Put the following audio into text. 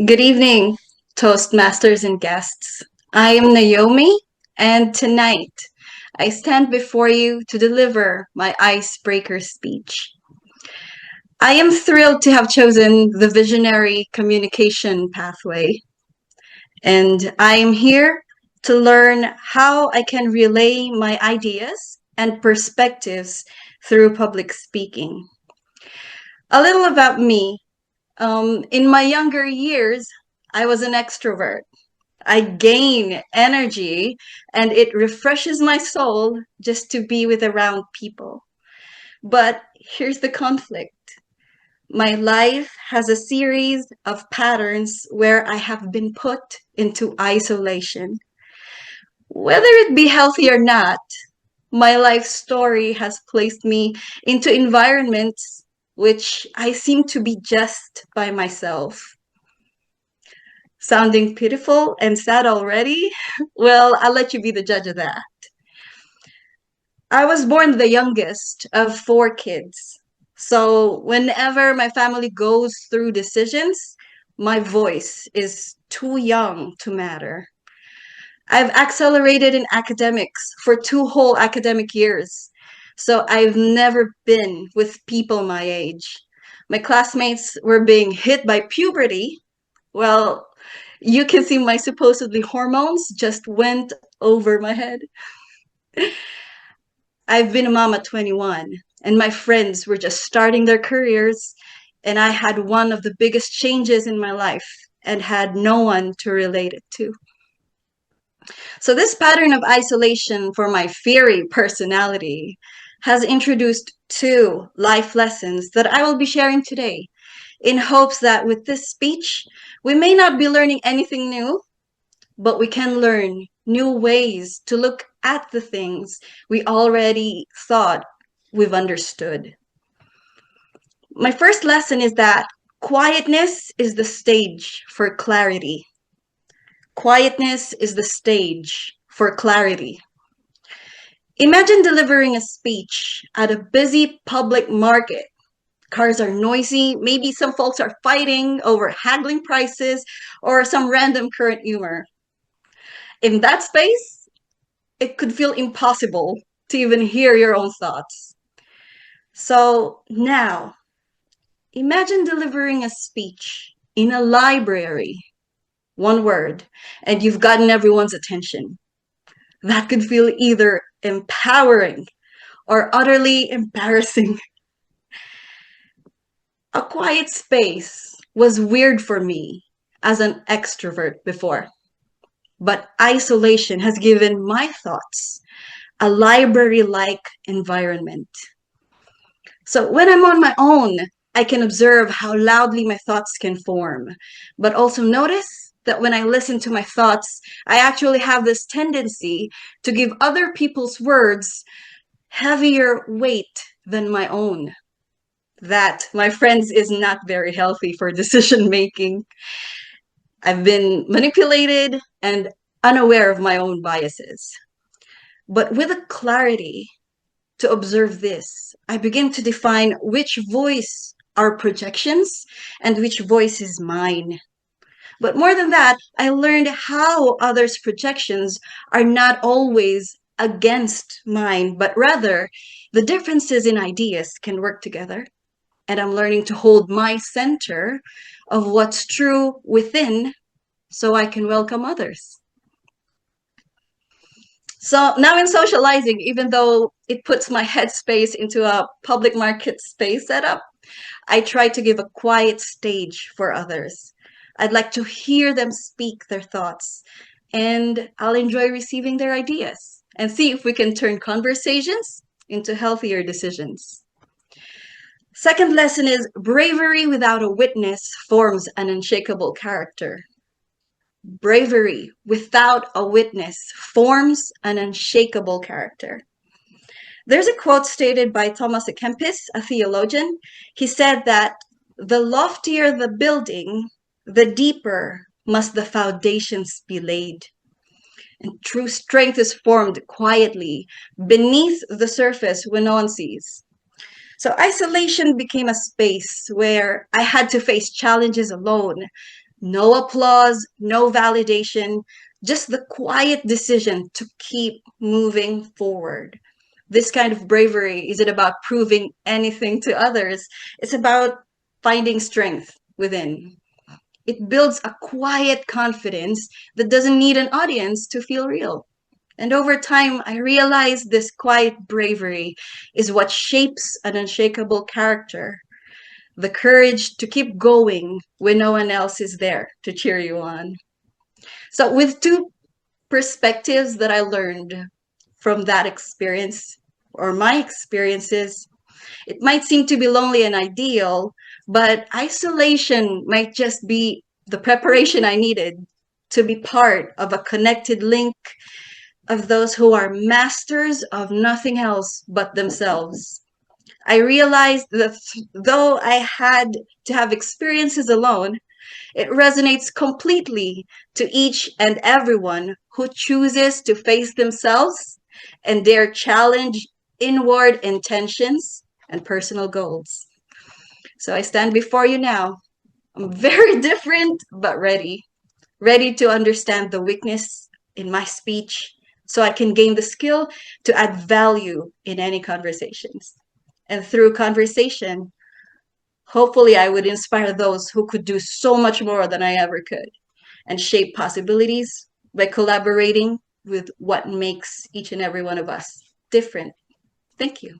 Good evening, Toastmasters and guests. I am Naomi, and tonight I stand before you to deliver my icebreaker speech. I am thrilled to have chosen the visionary communication pathway, and I am here to learn how I can relay my ideas and perspectives through public speaking. A little about me. In my younger years, I was an extrovert. I gain energy and it refreshes my soul just to be with around people. But here's the conflict. My life has a series of patterns where I have been put into isolation. Whether it be healthy or not, my life story has placed me into environments which I seem to be just by myself. Sounding pitiful and sad already? Well, I'll let you be the judge of that. I was born the youngest of four kids. So whenever my family goes through decisions, my voice is too young to matter. I've accelerated in academics for two whole academic years. So I've never been with people my age. My classmates were being hit by puberty. Well, you can see my supposedly hormones just went over my head. I've been a mom at 21, and my friends were just starting their careers, and I had one of the biggest changes in my life and had no one to relate it to. So, this pattern of isolation for my fiery personality has introduced two life lessons that I will be sharing today in hopes that with this speech, we may not be learning anything new, but we can learn new ways to look at the things we already thought we've understood. My first lesson is that quietness is the stage for clarity. Quietness is the stage for clarity. Imagine delivering a speech at a busy public market. Cars are noisy, maybe some folks are fighting over haggling prices or some random current humor. In that space, it could feel impossible to even hear your own thoughts. So now, imagine delivering a speech in a library, one word, and you've gotten everyone's attention. That could feel either empowering or utterly embarrassing. A quiet space was weird for me as an extrovert before, but isolation has given my thoughts a library like environment. So when I'm on my own, I can observe how loudly my thoughts can form, but also notice that when I listen to my thoughts, I actually have this tendency to give other people's words heavier weight than my own. That, my friends, is not very healthy for decision making. I've been manipulated and unaware of my own biases. But with a clarity to observe this, I begin to define which voice are projections and which voice is mine. But more than that, I learned how others' projections are not always against mine, but rather the differences in ideas can work together. And I'm learning to hold my center of what's true within so I can welcome others. So now in socializing, even though it puts my headspace into a public market space setup, I try to give a quiet stage for others. I'd like to hear them speak their thoughts, and I'll enjoy receiving their ideas and see if we can turn conversations into healthier decisions. Second lesson is bravery without a witness forms an unshakable character. Bravery without a witness forms an unshakable character. There's a quote stated by Thomas à Kempis, a theologian. He said that the loftier the building, the deeper must the foundations be laid. And true strength is formed quietly beneath the surface when no one sees. So isolation became a space where I had to face challenges alone, No applause, no validation, just the quiet decision to keep moving forward. This kind of bravery isn't about proving anything to others. It's about finding strength within. It builds a quiet confidence that doesn't need an audience to feel real. And over time, I realized this quiet bravery is what shapes an unshakable character. The courage to keep going when no one else is there to cheer you on. So, with two perspectives that I learned from that experience or my experiences, it might seem to be lonely and ideal, but isolation might just be the preparation I needed to be part of a connected link of those who are masters of nothing else but themselves. I realized that though I had to have experiences alone, it resonates completely to each and everyone who chooses to face themselves and dare challenge inward intentions and personal goals. So I stand before you now. I'm very different, but ready. Ready to understand the weakness in my speech so I can gain the skill to add value in any conversations. And through conversation, hopefully I would inspire those who could do so much more than I ever could and shape possibilities by collaborating with what makes each and every one of us different. Thank you.